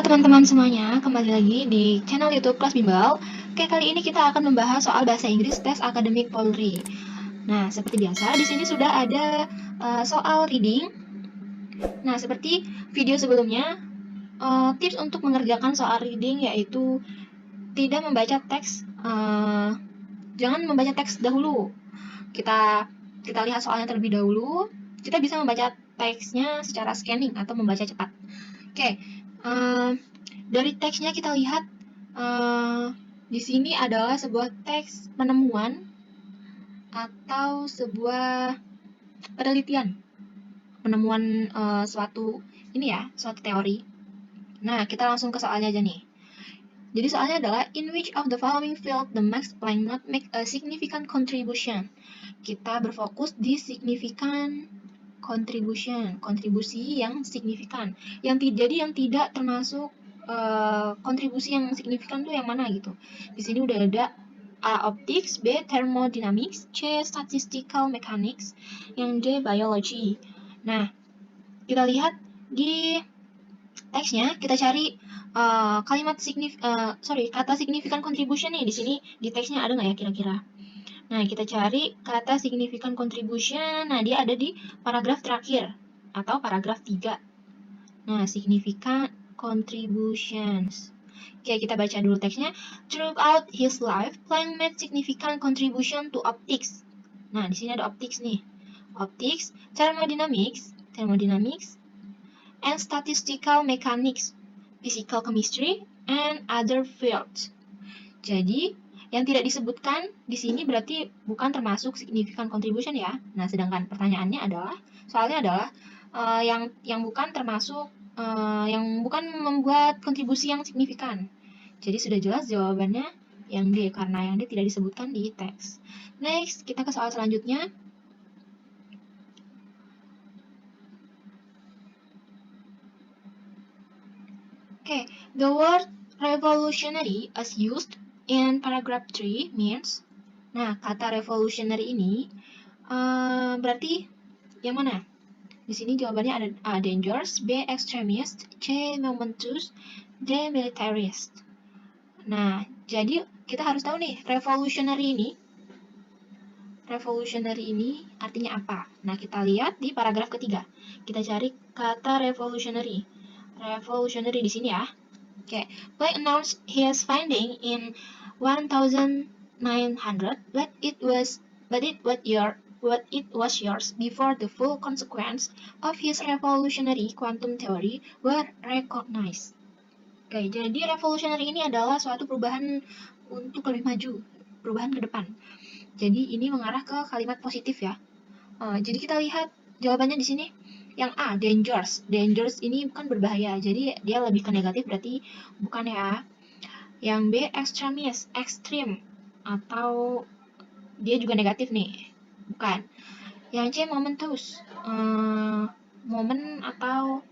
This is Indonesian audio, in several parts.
teman-teman semuanya, kembali lagi di channel YouTube Kelas Bimbel. Oke, kali ini kita akan membahas soal bahasa Inggris tes akademik Polri. Nah, seperti biasa, di sini sudah ada soal reading. Nah, seperti video sebelumnya, tips untuk mengerjakan soal reading yaitu tidak membaca teks, jangan membaca teks dahulu. Kita lihat soalnya terlebih dahulu. Kita bisa membaca teksnya secara scanning atau membaca cepat. Oke, dari teksnya kita lihat di sini adalah sebuah teks penemuan atau sebuah penelitian, penemuan suatu teori. Nah, kita langsung ke soalnya aja nih. Jadi soalnya adalah in which of the following field the Max Planck not make a significant contribution. Kita berfokus di significant contribution, kontribusi yang signifikan. Jadi yang tidak termasuk kontribusi yang signifikan tuh yang mana gitu. Di sini udah ada A. Optics, B. Thermodynamics, C. Statistical Mechanics, yang D. Biology. Nah, kita lihat di teksnya, kita cari kata signifikan contribution nih. Di sini di teksnya ada nggak ya kira-kira? Nah, kita cari kata signifikan contribution. Nah, dia ada di paragraf terakhir atau paragraf 3. Nah, significant contributions. Oke, kita baca dulu teksnya. Throughout his life, Planck made significant contribution to optics. Nah, di sini ada optics nih. Optics, thermodynamics, and statistical mechanics, physical chemistry, and other fields. Jadi, yang tidak disebutkan di sini berarti bukan termasuk significant contribution ya. Nah, sedangkan pertanyaannya adalah, soalnya adalah yang bukan termasuk, yang bukan membuat kontribusi yang signifikan. Jadi sudah jelas jawabannya yang D, karena yang D tidak disebutkan di teks. Next, kita ke soal selanjutnya. Okay, the word revolutionary as used in paragraph 3 means. Nah, kata revolutionary ini berarti yang mana? Di sini jawabannya ada A. Dangerous, B. Extremist, C. Momentous, D. Militarist. Nah, jadi kita harus tahu nih, revolutionary ini artinya apa? Nah, kita lihat di paragraf ketiga. Kita cari kata revolutionary. Revolutionary di sini ya. Okay. Planck announced his finding in 1900, but it was yours before the full consequence of his revolutionary quantum theory were recognized. Oke, jadi revolutionary ini adalah suatu perubahan untuk lebih maju, perubahan ke depan. Jadi ini mengarah ke kalimat positif ya. Jadi kita lihat jawabannya di sini. Yang A, dangerous. Dangerous ini bukan berbahaya, jadi dia lebih ke negatif, berarti bukan ya. Yang B, extremist, ekstrim, atau dia juga negatif nih, bukan. Yang C, momentous, momen atau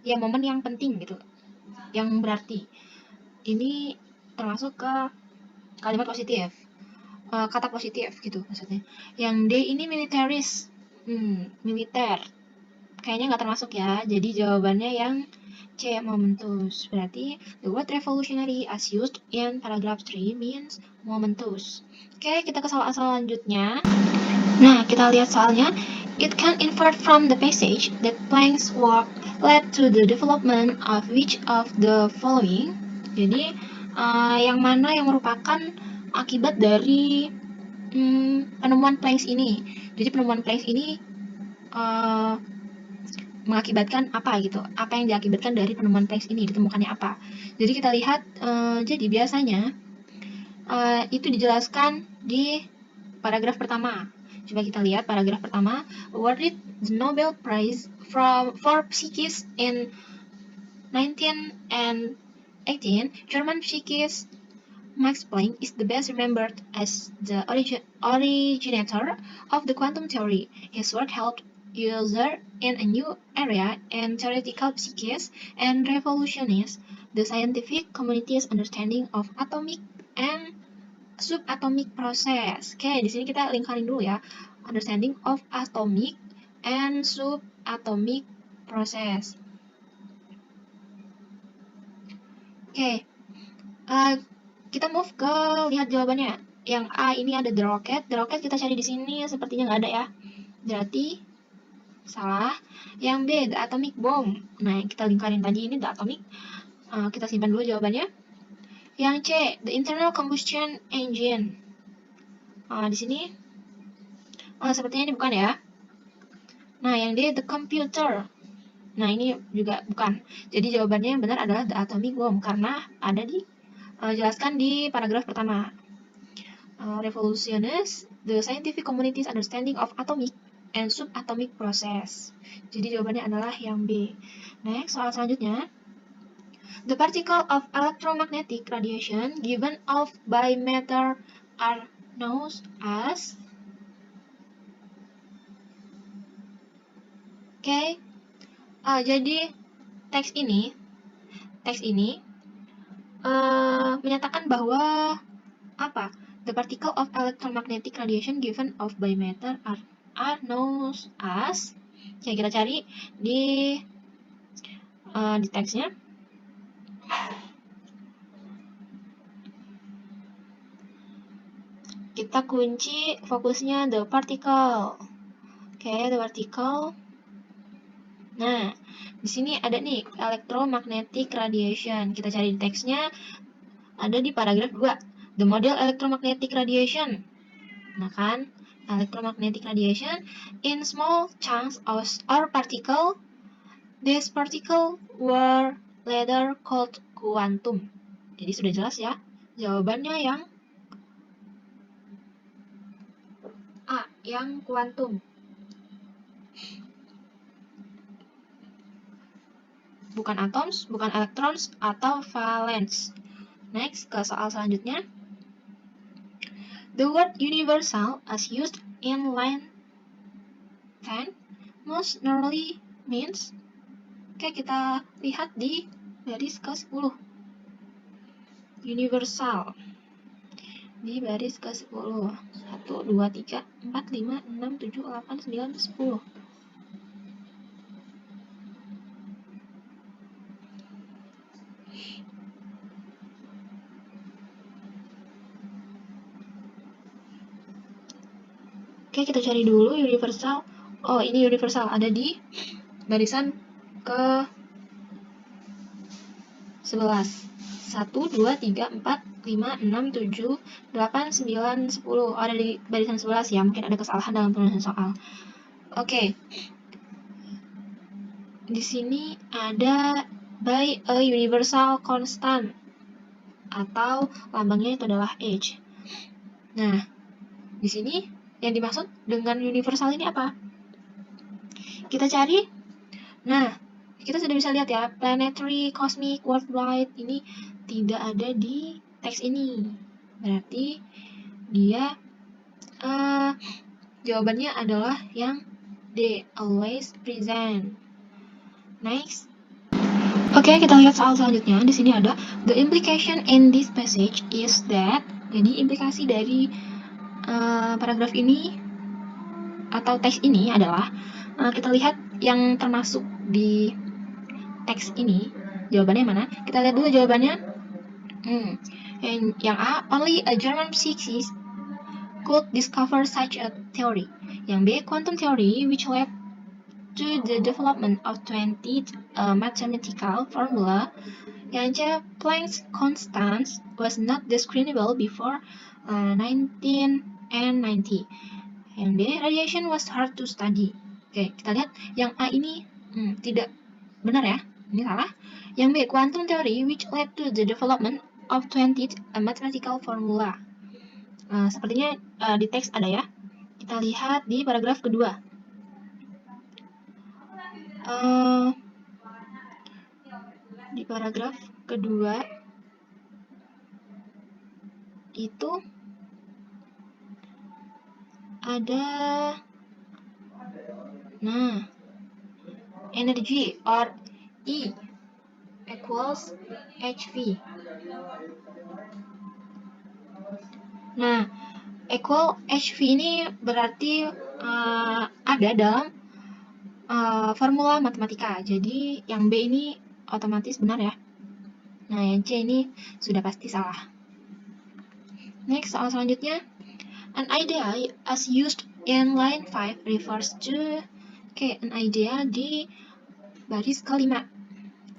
ya momen yang penting gitu, yang berarti. Ini termasuk ke kalimat positif, kata positif gitu maksudnya. Yang D ini militaris, militer. Kayaknya nggak termasuk ya, jadi jawabannya yang C, momentous. Berarti the word revolutionary as used in paragraph 3 means momentous. Oke, kita ke soal selanjutnya. Nah, kita lihat soalnya. It can infer from the passage that Planck's work led to the development of which of the following. Jadi, yang mana yang merupakan akibat dari penemuan Planck ini. Jadi, penemuan Planck ini mengakibatkan apa gitu, apa yang diakibatkan dari penemuan Planck ini, ditemukannya apa. Jadi kita lihat, jadi biasanya itu dijelaskan di paragraf pertama. Coba kita lihat paragraf pertama. Awarded the Nobel Prize for Physics in 1918, German physicist Max Planck is the best remembered as the originator of the quantum theory. His work helped users in a new area in theoretical physics and revolutionized the scientific community's understanding of atomic and subatomic process. Oke, di sini kita lingkarin dulu ya. Understanding of atomic and subatomic process. Oke, kita move ke lihat jawabannya. Yang A ini ada the rocket. The rocket kita cari di sini sepertinya nggak ada ya. Berarti salah. Yang B, the atomic bomb. Nah, kita lingkarin tadi ini the atomic. Kita simpan dulu jawabannya. Yang C, the internal combustion engine. Di sini sepertinya ini bukan ya. Nah, yang D, the computer. Nah, ini juga bukan. Jadi jawabannya yang benar adalah the atomic bomb karena ada di jelaskan di paragraf pertama. Revolutionized the scientific community's understanding of atomic and subatomic process. Jadi jawabannya adalah yang B. Next, soal selanjutnya. The particle of electromagnetic radiation given off by matter are known as. Oke. Jadi teks ini menyatakan bahwa apa? The particle of electromagnetic radiation given off by matter are known as. Oke, kita cari di teksnya. Kita kunci fokusnya the particle. Oke, the particle. Nah, di sini ada nih electromagnetic radiation. Kita cari di teksnya, ada di paragraf 2. The model electromagnetic radiation. Nah kan, electromagnetic radiation in small chunks or particle. These particle were later called quantum. Jadi sudah jelas ya. Jawabannya yang A, yang quantum. Bukan atoms, bukan electrons, atau valence. Next, ke soal selanjutnya. The word universal as used in line 10 most normally means. Oke, kita lihat di baris ke-10. Universal. Di baris ke-10. 1, 2, 3, 4, 5, 6, 7, 8, 9, 10. Oke, kita cari dulu universal. Oh, ini universal ada di barisan ke 11. 1, 2, 3, 4, 5, 6, 7, 8, 9, 10. Ada di barisan 11 ya, mungkin ada kesalahan dalam penulisan soal. Oke. Di sini ada by a universal constant atau lambangnya itu adalah H. Nah, di sini yang dimaksud dengan universal ini apa? Kita cari. Nah, kita sudah bisa lihat ya, planetary, cosmic, worldwide ini tidak ada di teks ini. Berarti dia jawabannya adalah yang D, always present. Next. Oke, kita lihat soal selanjutnya. Di sini ada the implication in this passage is that. Jadi implikasi dari paragraf ini atau teks ini adalah kita lihat yang termasuk di teks ini. Jawabannya mana? Kita lihat dulu jawabannya. Yang A, only a German physicist could discover such a theory. Yang B, quantum theory, which led to the development of 20 mathematical formula. Yang C, Planck's constant was not discernible before 1990. Yang D, radiation was hard to study. Oke, kita lihat yang A ini tidak benar ya, ini salah. Yang B, quantum theory which led to the development of 20 mathematical formula. Sepertinya di teks ada ya. Kita lihat di paragraf kedua. Di paragraf kedua itu ada energy or E equals HV. Nah, equal HV ini berarti ada dalam formula matematika. Jadi yang B ini otomatis benar ya. Nah, yang C ini sudah pasti salah. Next, soal selanjutnya. An idea as used in line 5 refers to... Oke, an idea di baris kelima.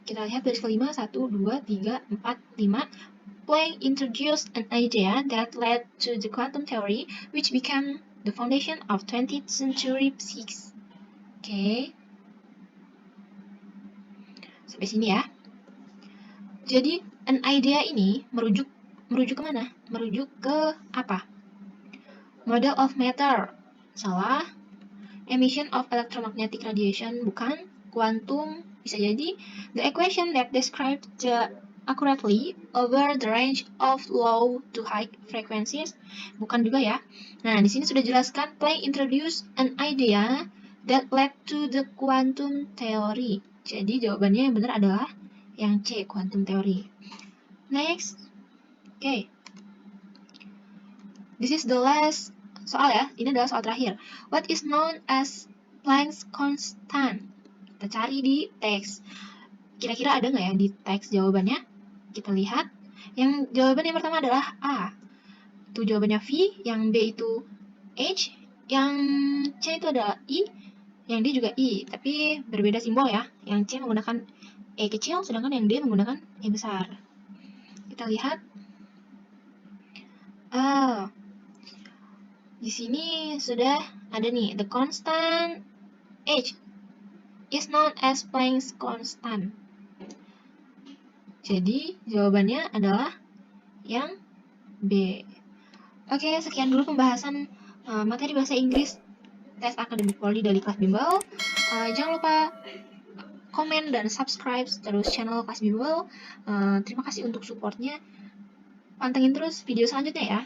Kita lihat baris kelima, 1, 2, 3, 4, 5. Planck introduced an idea that led to the quantum theory, which became the foundation of 20th century physics. Oke. Sampai sini ya. Jadi, an idea ini merujuk ke mana? Merujuk ke apa? Model of matter. Salah. Emission of electromagnetic radiation, bukan. Quantum, bisa jadi. The equation that describes the accurately over the range of low to high frequencies, bukan juga ya. Nah, di sini sudah jelaskan Planck introduced an idea that led to the quantum theory. Jadi jawabannya yang benar adalah yang C, quantum theory. Next. Okay. This is the last soal ya. Ini adalah soal terakhir. What is known as Planck's constant? Kita cari di teks. Kira-kira ada nggak ya di teks jawabannya? Kita lihat. Yang jawaban yang pertama adalah A. Itu jawabannya V. Yang B itu H. Yang C itu adalah I. Yang D juga I. Tapi berbeda simbol ya. Yang C menggunakan E kecil, sedangkan yang D menggunakan E besar. Kita lihat. Di sini sudah ada nih, the constant H is known as Planck's constant. Jadi jawabannya adalah yang B. Oke, sekian dulu pembahasan materi bahasa Inggris tes akademik Polri dari kelas bimbel. Jangan lupa komen dan subscribe terus channel kelas bimbel. Terima kasih untuk supportnya. Pantengin terus video selanjutnya ya.